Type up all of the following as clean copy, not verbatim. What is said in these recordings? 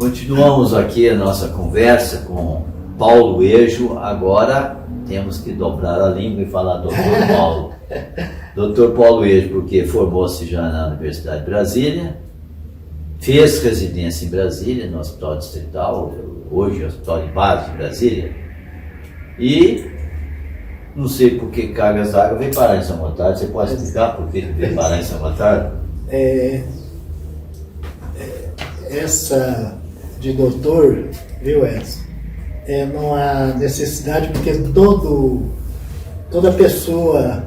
Continuamos aqui a nossa conversa com Paulo Ejo. Agora temos que dobrar a língua e falar Dr. Paulo. Dr. Paulo Ejo, porque formou-se já na Universidade de Brasília, fez residência em Brasília, no Hospital Distrital, hoje Hospital de Base de Brasília, e não sei por que cargas d'água veio parar em São Gotardo. Você pode explicar por que veio parar em São Gotardo? Essa de doutor, viu, Edson? Não há necessidade, porque toda pessoa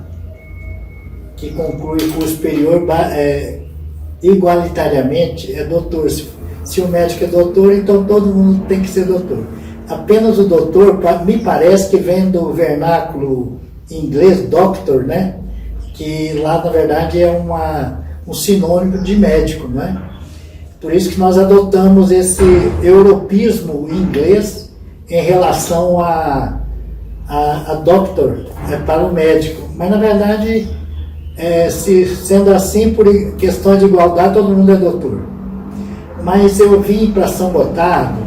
que conclui o curso superior igualitariamente é doutor. Se o médico é doutor, então todo mundo tem que ser doutor. Apenas o doutor, me parece que vem do vernáculo inglês, doctor, né? Que lá, na verdade, é um sinônimo de médico, né? Por isso que nós adotamos esse europeísmo inglês em relação a doctor, para o médico. Mas, na verdade, sendo assim, por questões de igualdade, todo mundo é doutor. Mas eu vim para São Gotardo,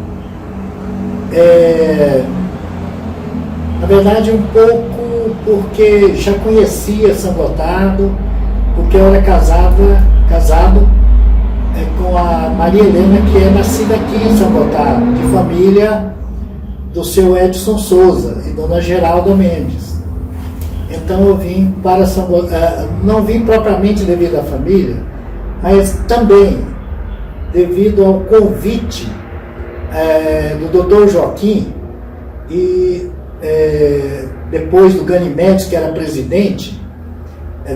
na verdade, um pouco porque já conhecia São Gotardo, porque eu era casado com a Maria Helena, que é nascida aqui em São Gotardo, de família do seu Edson Souza e dona Geralda Mendes. Então eu vim para São Gotardo, não vim propriamente devido à família, mas também devido ao convite do Dr. Joaquim e depois do Ganimedes, que era presidente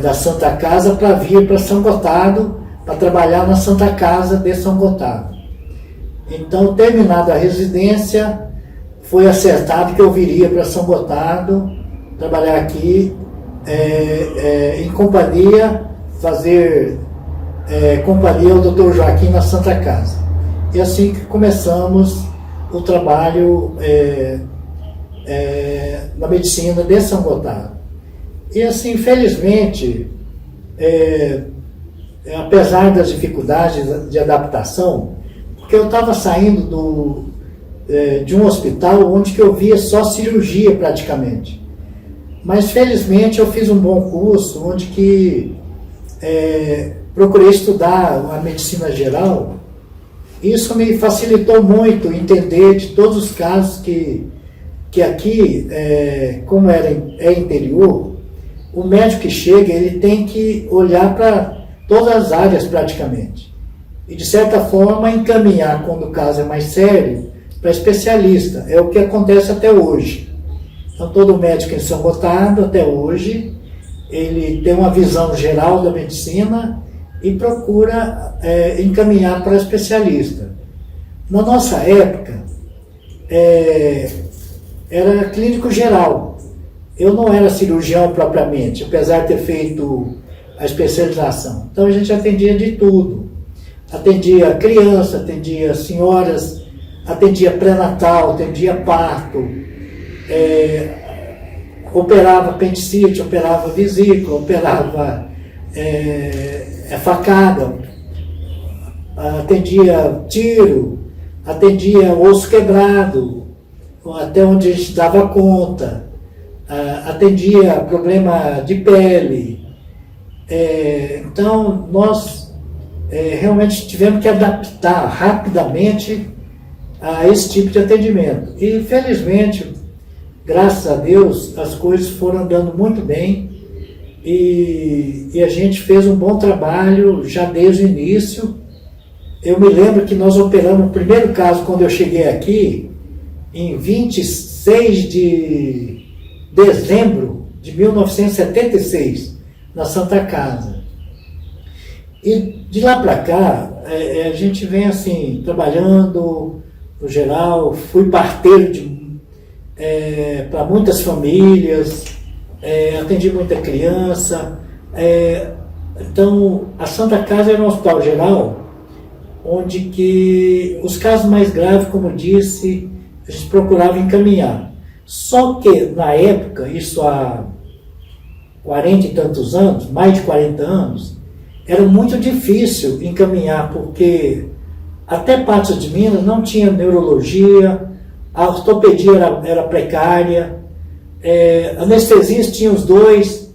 da Santa Casa, para vir para São Gotardo, para trabalhar na Santa Casa de São Gotardo. Então, terminada a residência, foi acertado que eu viria para São Gotardo, trabalhar aqui em companhia, fazer companhia ao Dr. Joaquim na Santa Casa. E assim que começamos o trabalho na medicina de São Gotardo. E assim, infelizmente, apesar das dificuldades de adaptação, porque eu estava saindo de um hospital onde que eu via só cirurgia praticamente. Mas felizmente eu fiz um bom curso, onde que procurei estudar a medicina geral. Isso me facilitou muito entender de todos os casos que aqui, como é interior, o médico que chega, ele tem que olhar para todas as áreas praticamente. E de certa forma encaminhar, quando o caso é mais sério, para especialista. É o que acontece até hoje. Então todo médico em São Gotardo, até hoje, ele tem uma visão geral da medicina e procura encaminhar para especialista. Na nossa época, era clínico geral. Eu não era cirurgião propriamente, apesar de ter feito a especialização. Então a gente atendia de tudo. Atendia criança, atendia senhoras, atendia pré-natal, atendia parto, operava apendicite, operava vesícula, operava facada, atendia tiro, atendia osso quebrado, até onde a gente dava conta, atendia problema de pele. Então nós realmente tivemos que adaptar rapidamente a esse tipo de atendimento. E felizmente, graças a Deus, as coisas foram andando muito bem e a gente fez um bom trabalho já desde o início. Eu me lembro que nós operamos o primeiro caso quando eu cheguei aqui, em 26 de dezembro de 1976, na Santa Casa. E de lá para cá, a gente vem assim, trabalhando no geral. Fui parteiro para muitas famílias, atendi muita criança. Então, a Santa Casa era um hospital geral, onde que os casos mais graves, como disse, a gente procurava encaminhar. Só que, na época, isso há 40 e tantos anos, mais de 40 anos, era muito difícil encaminhar, porque até Patos de Minas não tinha neurologia, a ortopedia era precária, anestesistas tinha os dois,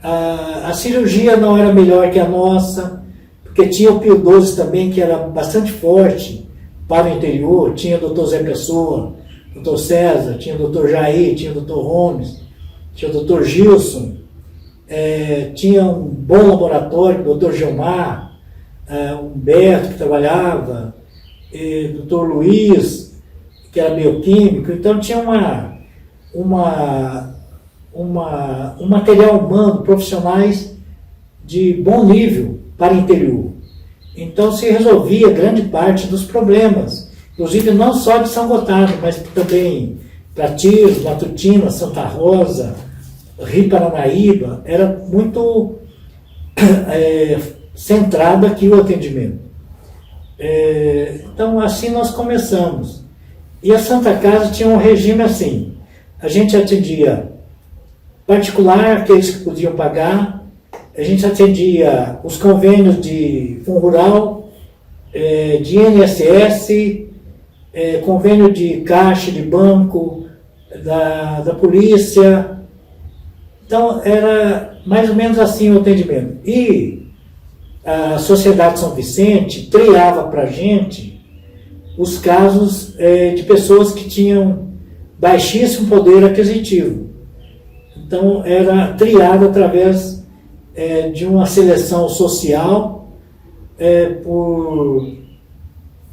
a cirurgia não era melhor que a nossa, porque tinha o Pio XII também, que era bastante forte para o interior, tinha o Dr. Zé Pessoa, Dr. César, tinha o Dr. Jair, tinha o Dr. Holmes, tinha o Dr. Gilson, tinha um bom laboratório, o Dr. Gilmar, Humberto, que trabalhava, Dr. Luiz, que era bioquímico. Então tinha um material humano, profissionais de bom nível para o interior. Então se resolvia grande parte dos problemas, inclusive não só de São Gotardo, mas também Pratiros, Matutina, Santa Rosa, Rio Paranaíba. Era muito centrado aqui o atendimento. Então assim nós começamos. E a Santa Casa tinha um regime assim: a gente atendia particular, aqueles que podiam pagar, a gente atendia os convênios de Fundo Rural, de INSS, convênio de caixa, de banco, da polícia. Então era mais ou menos assim o atendimento. E a Sociedade São Vicente triava para a gente os casos de pessoas que tinham baixíssimo poder aquisitivo. Então era triado através de uma seleção social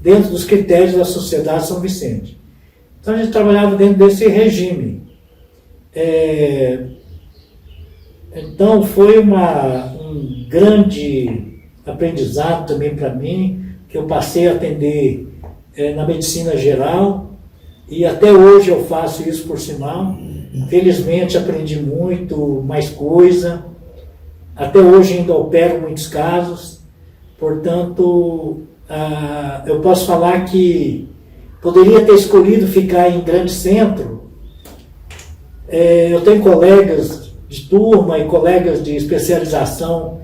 dentro dos critérios da Sociedade São Vicente. Então a gente trabalhava dentro desse regime. Então foi um grande aprendizado também para mim, que eu passei a atender na medicina geral, e até hoje eu faço isso, por sinal. Felizmente aprendi muito, mais coisa. Até hoje ainda opero muitos casos. Portanto, eu posso falar que poderia ter escolhido ficar em grande centro. Eu tenho colegas de turma e colegas de especialização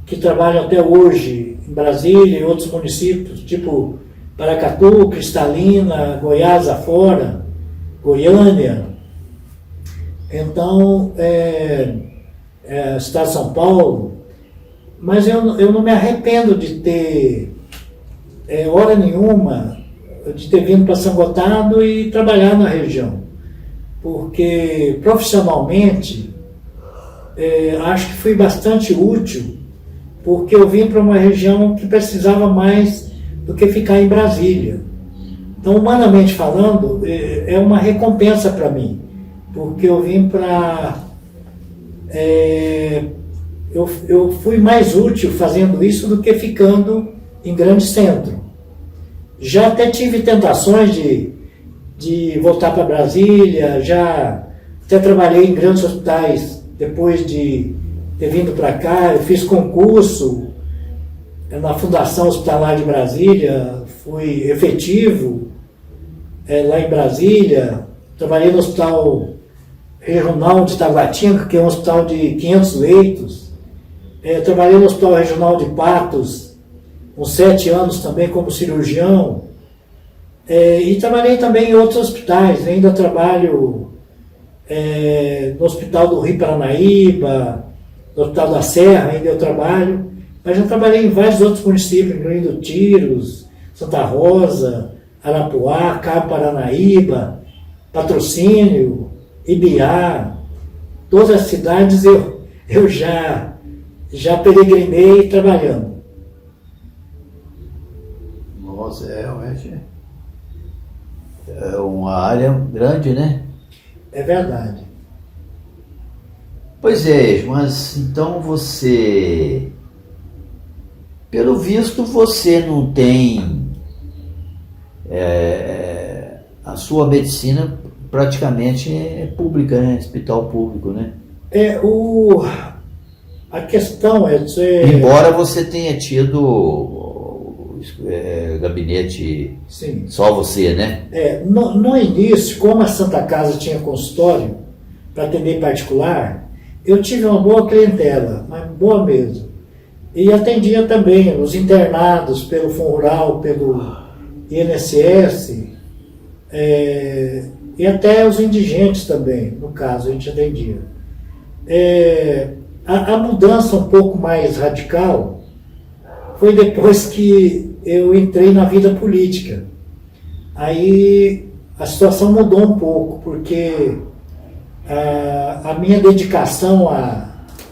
que trabalham até hoje em Brasília e outros municípios, tipo Paracatu, Cristalina, Goiás afora, Goiânia. Então, Estado de São Paulo. Mas eu não me arrependo de ter, hora nenhuma, de ter vindo para São Gotardo e trabalhar na região. Porque, profissionalmente, acho que fui bastante útil, porque eu vim para uma região que precisava mais do que ficar em Brasília. Então, humanamente falando, é uma recompensa para mim, porque eu vim para... eu fui mais útil fazendo isso do que ficando em grande centro. Já até tive tentações de voltar para Brasília, já até trabalhei em grandes hospitais depois de ter vindo para cá. Eu fiz concurso na Fundação Hospitalar de Brasília, fui efetivo lá em Brasília. Trabalhei no Hospital Regional de Taguatinga, que é um hospital de 500 leitos. Trabalhei no Hospital Regional de Patos, uns 7 anos também como cirurgião. E trabalhei também em outros hospitais. Ainda trabalho no Hospital do Rio Paranaíba, no Hospital da Serra, ainda eu trabalho. Mas já trabalhei em vários outros municípios, incluindo Tiros, Santa Rosa, Arapuá, Cabo Paranaíba, Patrocínio, Ibiá. Todas as cidades eu já peregrinei trabalhando. Nossa, realmente é uma área grande, né? É verdade. Pois é, mas então você, pelo visto, você não tem a sua medicina praticamente pública, né? Hospital público, né? A questão é embora você tenha tido gabinete, sim, só você, né? No início, como a Santa Casa tinha consultório para atender particular, eu tive uma boa clientela, mas boa mesmo. E atendia também os internados pelo Fundo Rural, pelo INSS, e até os indigentes também, no caso, a gente atendia. A mudança um pouco mais radical foi depois que eu entrei na vida política. Aí a situação mudou um pouco, porque a minha dedicação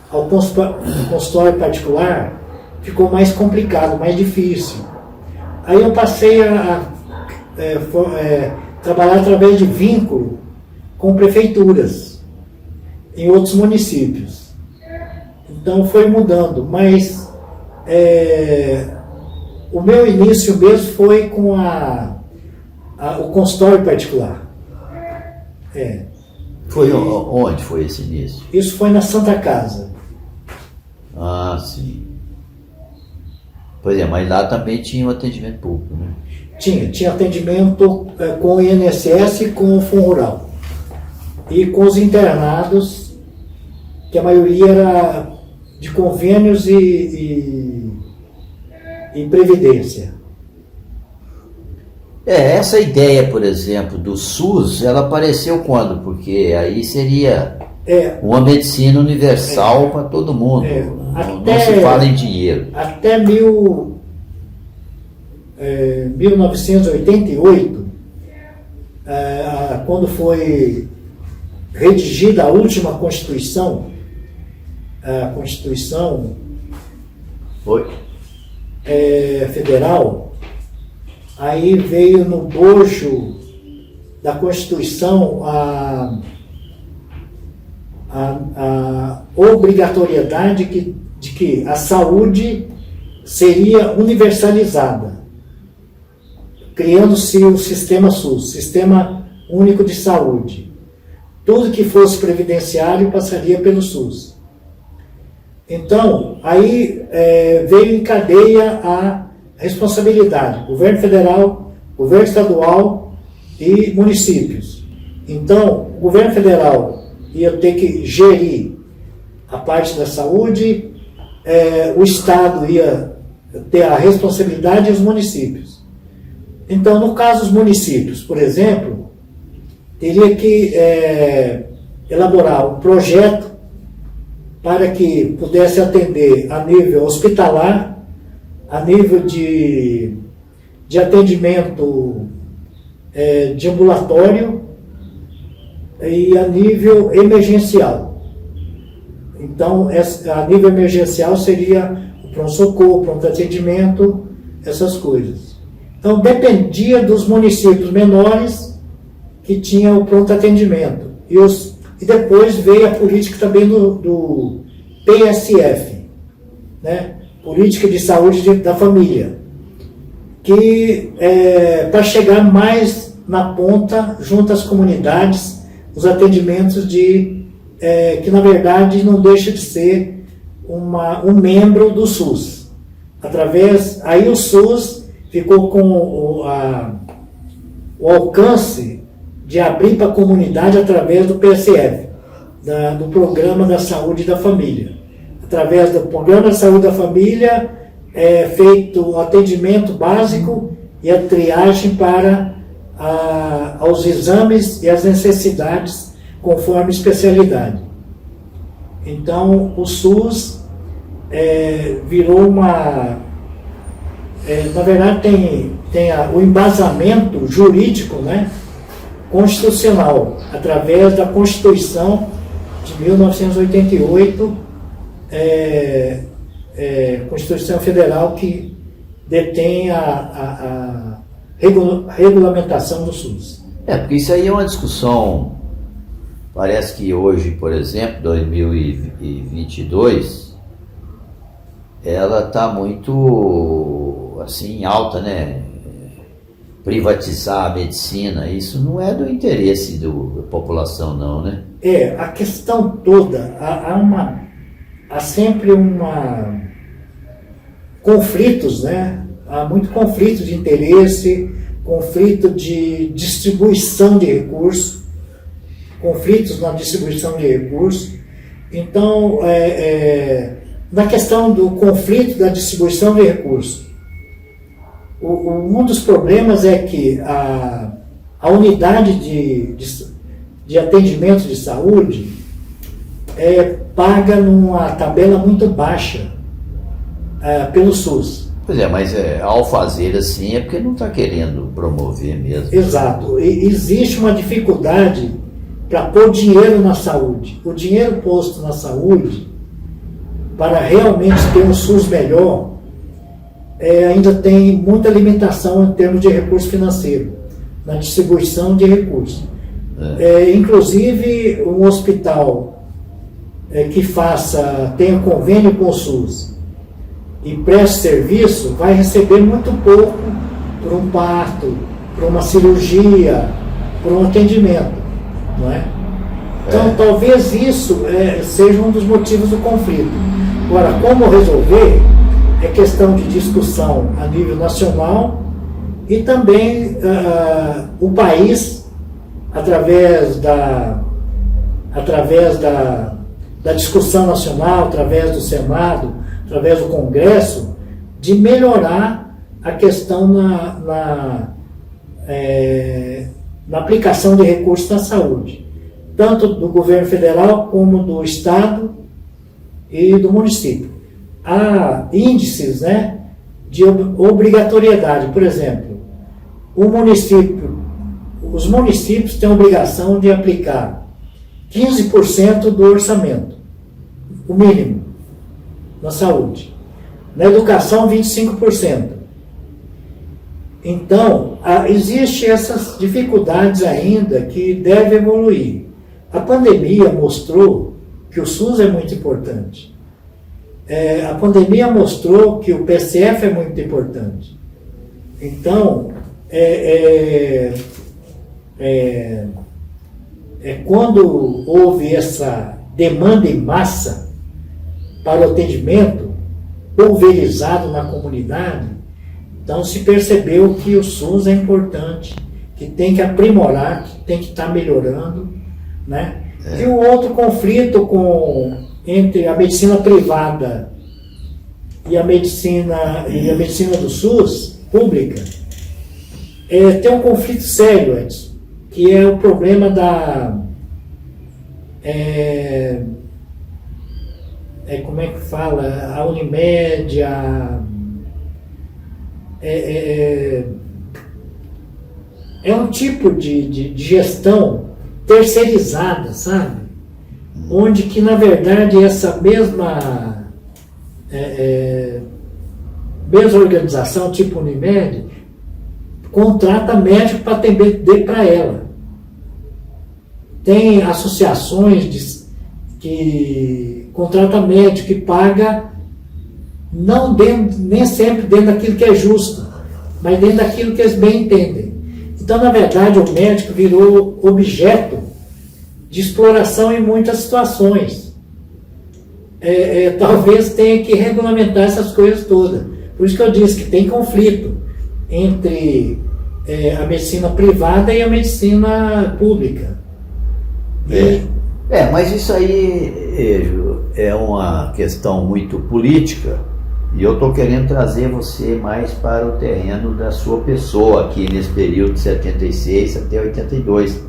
ao consultório particular ficou mais complicado, mais difícil. Aí eu passei a trabalhar através de vínculo com prefeituras em outros municípios. Então foi mudando, mas o meu início mesmo foi com o consultório particular. Foi onde foi esse início? Isso foi na Santa Casa. Ah, sim. Pois é, mas lá também tinha um atendimento público, né? Tinha atendimento com o INSS e com o Fundo Rural. E com os internados, que a maioria era de convênios e previdência. Essa ideia, por exemplo, do SUS, ela apareceu quando? Porque aí seria uma medicina universal para todo mundo. Não se fala em dinheiro. Até 1988, quando foi redigida a última Constituição, a Constituição Federal, aí veio no bojo da Constituição a obrigatoriedade de que a saúde seria universalizada, criando-se o Sistema SUS, Sistema Único de Saúde. Tudo que fosse previdenciário passaria pelo SUS. Então, aí veio em cadeia a responsabilidade, governo federal, governo estadual e municípios. Então, o governo federal ia ter que gerir a parte da saúde, o Estado ia ter a responsabilidade e os municípios. Então, no caso dos municípios, por exemplo, teria que elaborar um projeto para que pudesse atender a nível hospitalar, a nível de atendimento de ambulatório e a nível emergencial. Então, a nível emergencial seria o pronto-socorro, pronto-atendimento, essas coisas. Então, dependia dos municípios menores que tinham o pronto-atendimento. E depois veio a política também do PSF, né? Política de Saúde da Família, que para chegar mais na ponta, junto às comunidades, os atendimentos que na verdade não deixa de ser um membro do SUS. Aí o SUS ficou com o alcance de abrir para a comunidade através do PSF, do Programa da Saúde da Família. Através do Programa da Saúde da Família é feito o atendimento básico e a triagem para aos exames e as necessidades conforme especialidade. Então, o SUS virou uma... na verdade, tem o embasamento jurídico, né, constitucional, através da Constituição de 1988, Constituição Federal, que detém a regulamentação do SUS. Porque isso aí é uma discussão, parece que hoje, por exemplo, 2022, ela está muito, assim, alta, né? Privatizar a medicina, isso não é do interesse da população, não, né? A questão toda, há sempre conflitos, né? Há muito conflito de interesse, conflito de distribuição de recursos, conflitos na distribuição de recursos. Então, Na questão do conflito da distribuição de recursos, um dos problemas é que a unidade de atendimento de saúde paga numa tabela muito baixa pelo SUS. Pois é, mas ao fazer assim é porque não está querendo promover mesmo. Exato. E existe uma dificuldade para pôr dinheiro na saúde. O dinheiro posto na saúde, para realmente ter um SUS melhor, ainda tem muita limitação em termos de recurso financeiro, na distribuição de recursos. Inclusive, um hospital que tenha convênio com o SUS e preste serviço, vai receber muito pouco por um parto, por uma cirurgia, por um atendimento, não é? Então, talvez isso seja um dos motivos do conflito. Agora, como resolver é questão de discussão a nível nacional e também o país, através da discussão nacional, através do Senado, através do Congresso, de melhorar a questão na aplicação de recursos na saúde, tanto do governo federal como do Estado e do município. Há índices, né, de obrigatoriedade. Por exemplo, os municípios têm a obrigação de aplicar 15% do orçamento, o mínimo, na saúde. Na educação, 25%. Então, existem essas dificuldades ainda que devem evoluir. A pandemia mostrou que o SUS é muito importante. A pandemia mostrou que o PSF é muito importante. Então, quando houve essa demanda em massa para o atendimento pulverizado na comunidade, então se percebeu que o SUS é importante, que tem que aprimorar, que tem que estar melhorando, né? E o outro conflito entre a medicina privada e a medicina do SUS, pública, tem um conflito sério, Edson, que é o problema como é que fala? A Unimed, um tipo de gestão terceirizada, sabe? Onde que, na verdade, essa mesma organização, tipo Unimed, contrata médico para atender para ela. Tem associações que contrata médico que paga nem sempre dentro daquilo que é justo, mas dentro daquilo que eles bem entendem. Então, na verdade, o médico virou objeto de exploração em muitas situações. Talvez tenha que regulamentar essas coisas todas. Por isso que eu disse que tem conflito entre a medicina privada e a medicina pública. Mas isso aí é uma questão muito política, e eu estou querendo trazer você mais para o terreno da sua pessoa aqui nesse período de 76 até 82.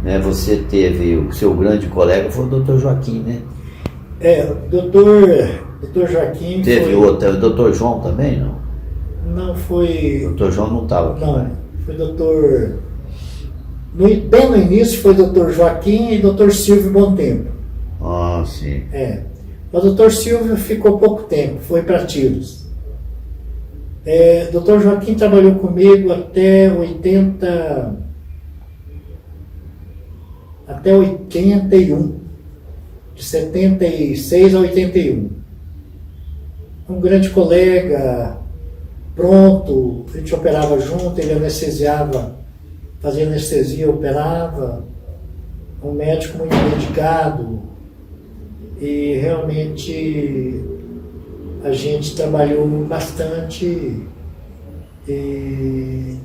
Né, você teve, o seu grande colega foi o Dr. Joaquim, né? O Dr. Joaquim teve outro, o Dr. João também, não? Não foi... O Dr. João não estava aqui. Não, foi doutor... Bem no início foi Dr. Joaquim e Dr. Silvio Bom Tempo. Ah, sim. O Dr. Silvio ficou pouco tempo, foi para Tiros. Dr. Joaquim trabalhou comigo até 81, de 76 a 81. Um grande colega, pronto, a gente operava junto, ele anestesiava, fazia anestesia, operava, um médico muito dedicado, e realmente a gente trabalhou bastante e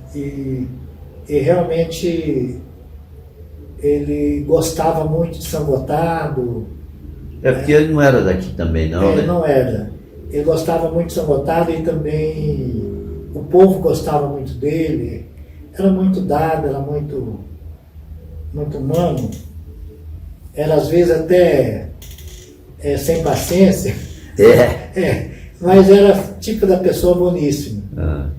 realmente ele gostava muito de São Gotardo. É porque ele não era daqui também, não, né? Não era. Ele gostava muito de São Gotardo e também o povo gostava muito dele. Era muito dado, era muito humano. Era às vezes até sem paciência. Mas era tipo da pessoa boníssima.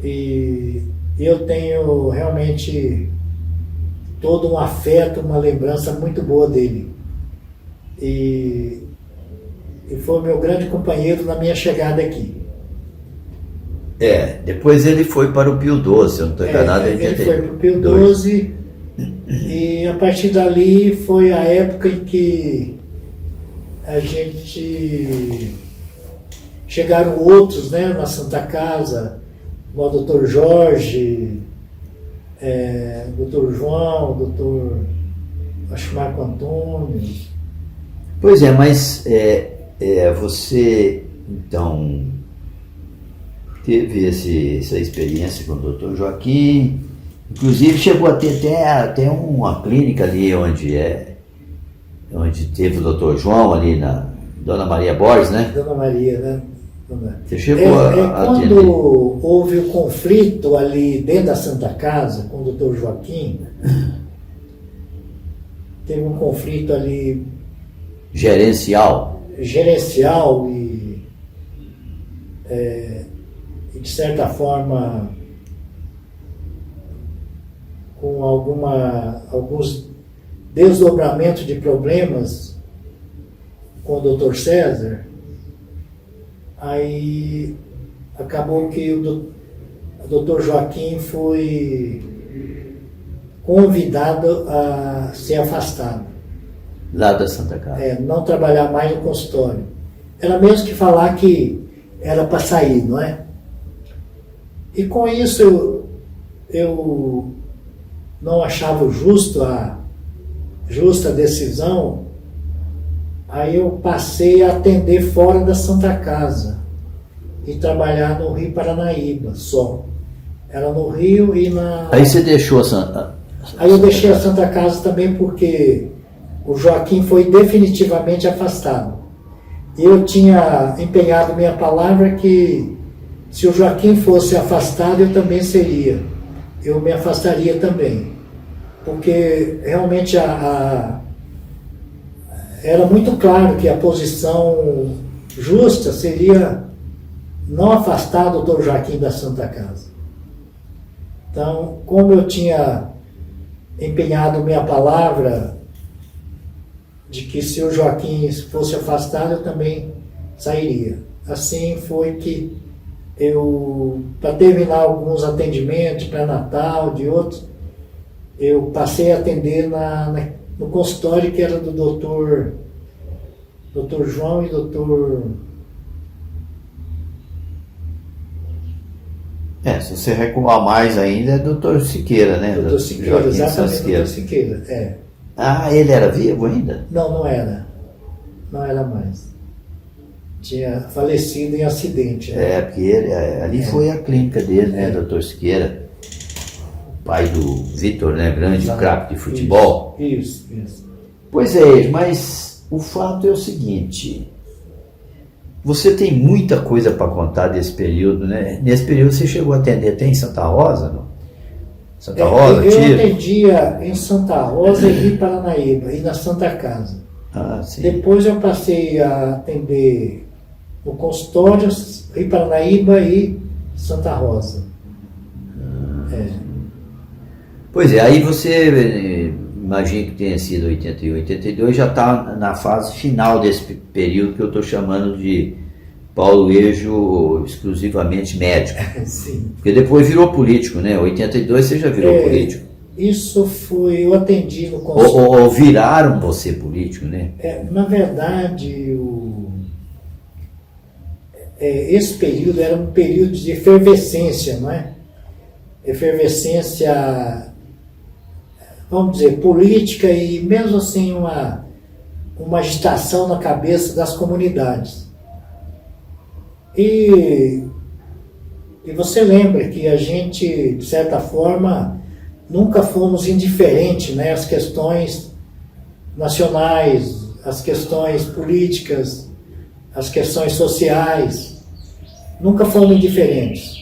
E eu tenho realmente todo um afeto, uma lembrança muito boa dele. E foi o meu grande companheiro na minha chegada aqui. Depois ele foi para o Pio XII, se eu não estou enganado. Ele foi para o Pio XII e a partir dali foi a época em que a gente... Chegaram outros, né, na Santa Casa, o Dr. Jorge, Dr. João, Dr. Marco Antônio. Pois mas você, então, teve essa experiência com o Dr. Joaquim, inclusive chegou a ter até uma clínica ali onde teve o Dr. João, ali na Dona Maria Borges, né? Dona Maria, né? Você chegou a atender. Quando houve o conflito ali dentro da Santa Casa com o Dr. Joaquim, teve um conflito ali gerencial e de certa forma com alguns desdobramentos de problemas com o Dr. César. Aí acabou que o Dr. Joaquim foi convidado a ser afastado. Lá da Santa Casa. Não trabalhar mais no consultório. Era mesmo que falar que era para sair, não é? E com isso eu não achava justa a decisão. Aí eu passei a atender fora da Santa Casa e trabalhar no Rio Paranaíba só. Era no Rio e na... Aí você deixou a Santa... Aí eu deixei a Santa Casa também porque o Joaquim foi definitivamente afastado. E eu tinha empenhado minha palavra que se o Joaquim fosse afastado, eu também seria. Eu me afastaria também. Porque realmente era muito claro que a posição justa seria não afastar o Dr. Joaquim da Santa Casa. Então, como eu tinha empenhado minha palavra de que se o Joaquim fosse afastado, eu também sairia. Assim foi que eu, para terminar alguns atendimentos, pré-natal, de outros, eu passei a atender no consultório que era do Dr. João e Dr. Se você recuar mais ainda, é Dr. Siqueira, né? Dr. Siqueira, Joaquim exatamente, Siqueira. Dr. Siqueira, ele era vivo ainda? Não era. Não era mais. Tinha falecido em acidente. Né? Porque ele, ali foi a clínica dele, né, Dr. Siqueira? Pai do Vitor, né, grande craque de futebol. Isso. Pois é, mas o fato é o seguinte, você tem muita coisa para contar desse período, né? Nesse período você chegou a atender até em Santa Rosa, não? Santa Rosa, eu atendia em Santa Rosa e Rio Paranaíba, e na Santa Casa. Sim. Depois eu passei a atender no consultório, Rio Paranaíba e Santa Rosa. Pois é, aí você, imagina que tenha sido 81, 82, já está na fase final desse período que eu estou chamando de Paulo Ejo exclusivamente médico. Sim. Porque depois virou político, né? 82 você já virou político. Isso foi, eu atendi no consultório. Ou viraram você político, né? Na verdade, esse período era um período de efervescência, não é? Efervescência, vamos dizer, política e mesmo assim uma agitação na cabeça das comunidades. E você lembra que a gente, de certa forma, nunca fomos indiferentes, né, às questões nacionais, as questões políticas, as questões sociais, nunca foram indiferentes.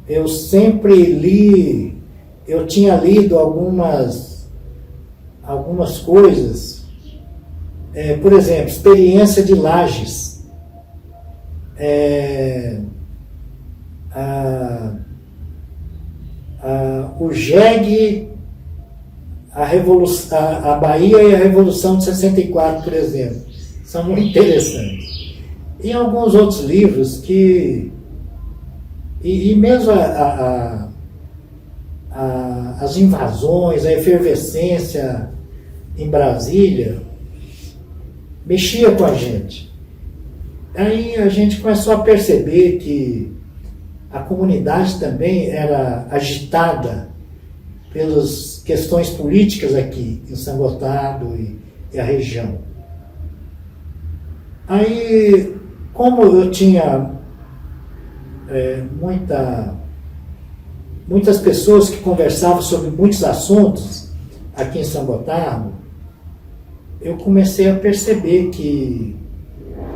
Eu sempre li, eu tinha lido algumas coisas, por exemplo, Experiência de Lages, o JEG, a Bahia e a Revolução de 64, por exemplo, são muito interessantes. E alguns outros livros que... E mesmo as invasões, a efervescência em Brasília, mexia com a gente. Aí a gente começou a perceber que a comunidade também era agitada pelas questões políticas aqui em São Gotardo e a região. Aí, como eu tinha muitas pessoas que conversavam sobre muitos assuntos aqui em São Gotardo, eu comecei a perceber que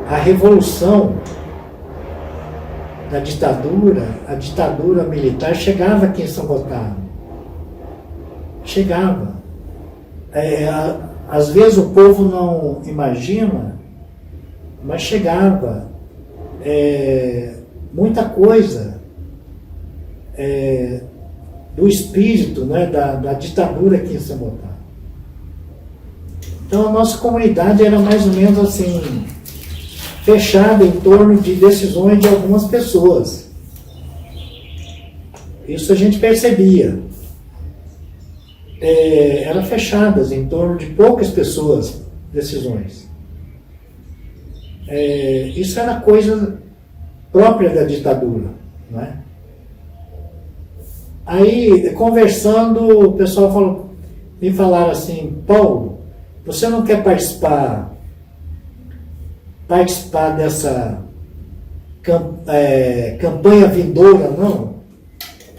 a revolução da ditadura, a ditadura militar, chegava aqui em São Gotardo. Chegava. Às vezes o povo não imagina, mas chegava. Muita coisa do espírito, né, da ditadura aqui em São Gotardo. Então a nossa comunidade era mais ou menos assim, fechada em torno de decisões de algumas pessoas. Isso a gente percebia. Eram fechadas em torno de poucas pessoas, decisões. Isso era coisa própria da ditadura, não é? Aí, conversando, o pessoal me falaram assim: Paulo, você não quer participar dessa campanha vindoura, não?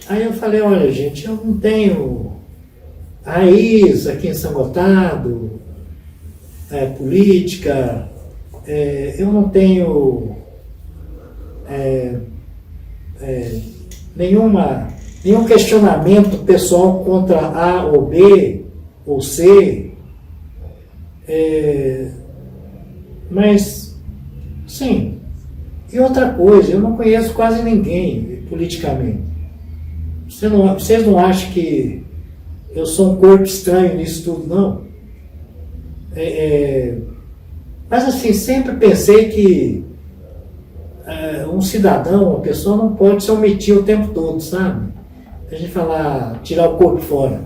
Aí eu falei: olha, gente, eu não tenho raiz aqui em São Gotardo, política, eu não tenho nenhum questionamento pessoal contra A ou B ou C, mas, sim. E outra coisa, eu não conheço quase ninguém politicamente. Vocês não acham que eu sou um corpo estranho nisso tudo, não? Mas assim, sempre pensei que um cidadão, uma pessoa não pode se omitir o tempo todo, sabe? A gente falar, tirar o corpo fora.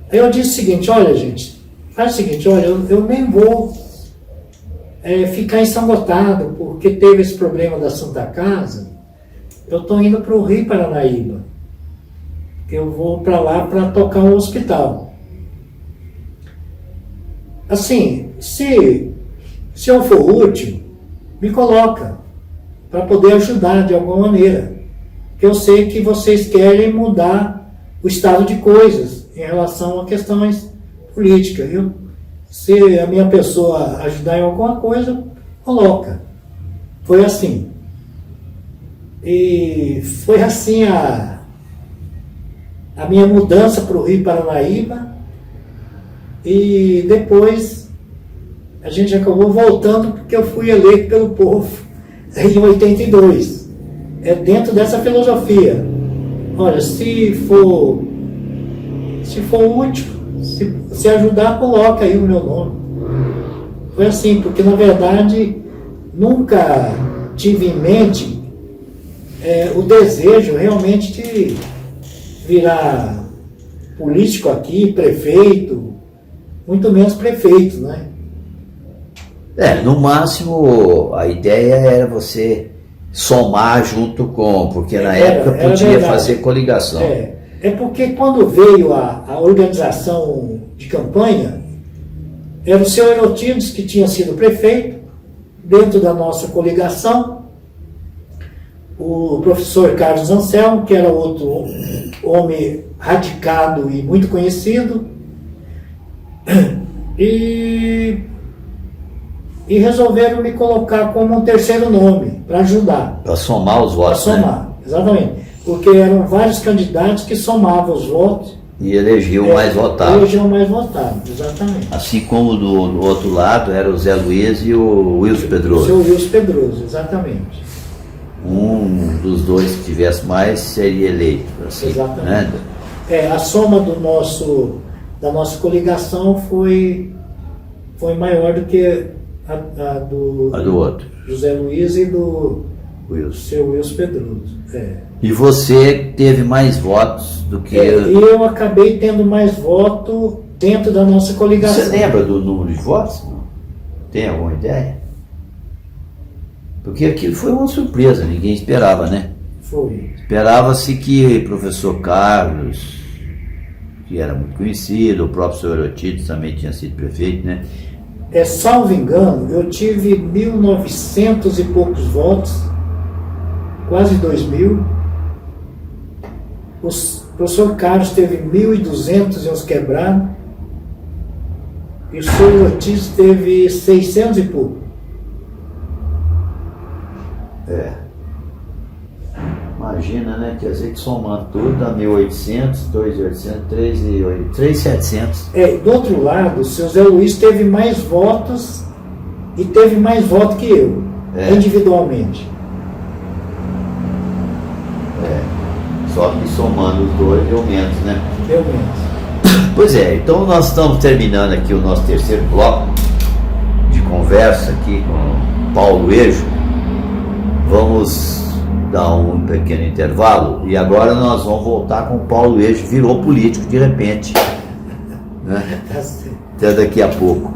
Aí eu disse o seguinte: olha, gente, faz o seguinte, olha, eu nem vou ficar em São Gotardo, porque teve esse problema da Santa Casa. Eu estou indo para o Rio Paranaíba. Eu vou para lá para tocar um hospital. Assim, se eu for útil, me coloca, para poder ajudar de alguma maneira. Porque eu sei que vocês querem mudar o estado de coisas em relação a questões políticas. Se a minha pessoa ajudar em alguma coisa, coloca. Foi assim. E foi assim a minha mudança para o Rio Paranaíba, e depois a gente acabou voltando porque eu fui eleito pelo povo em 82. Dentro dessa filosofia. Olha, se for útil, se ajudar, coloca aí o meu nome. Foi assim, porque na verdade nunca tive em mente o desejo realmente de virar político aqui, prefeito, muito menos prefeito, né? No máximo a ideia era você somar junto com, porque na época podia fazer coligação. Porque quando veio a organização de campanha, era o seu Erotides que tinha sido prefeito, dentro da nossa coligação, o professor Carlos Anselmo, que era outro homem radicado e muito conhecido, e e resolveram me colocar como um terceiro nome, para ajudar. Para somar os Para votos, somar, né? exatamente. Porque eram vários candidatos que somavam os votos. E elegiam o mais votado. Elegiam o mais votado, exatamente. Assim como do outro lado era o Zé Luiz e o Wilson O Pedroso. seu Wilson Pedroso, exatamente. Um dos dois que tivesse mais seria eleito. Assim, Exatamente. né? A soma da nossa coligação foi maior do que a do outro. José Luiz e do Wilson. seu Wilson Pedroso. E você teve mais votos do que... E eu acabei tendo mais voto dentro da nossa coligação. Você lembra do número de votos? Não? Tem alguma ideia? Porque aquilo foi uma surpresa, ninguém esperava, né? Foi. Esperava-se que o professor Carlos, que era muito conhecido, o próprio senhor Erotides também tinha sido prefeito, né? Salvo engano, eu tive 1.900 e poucos votos, quase 2.000. O professor Carlos teve 1.200 e uns quebrados. E o senhor Ortiz teve 600 e pouco. Imagina, né? Quer dizer que somando tudo dá 1.800, 2.800, 3.700. Do outro lado, o seu Zé Luiz teve mais votos e teve mais voto que eu, individualmente. Só que somando os dois deu menos, né? Deu menos. Pois é, então nós estamos terminando aqui o nosso terceiro bloco de conversa aqui com Paulo Ejo. Vamos dar um pequeno intervalo e agora nós vamos voltar com o Paulo Ejo, virou político de repente, né? Até daqui a pouco.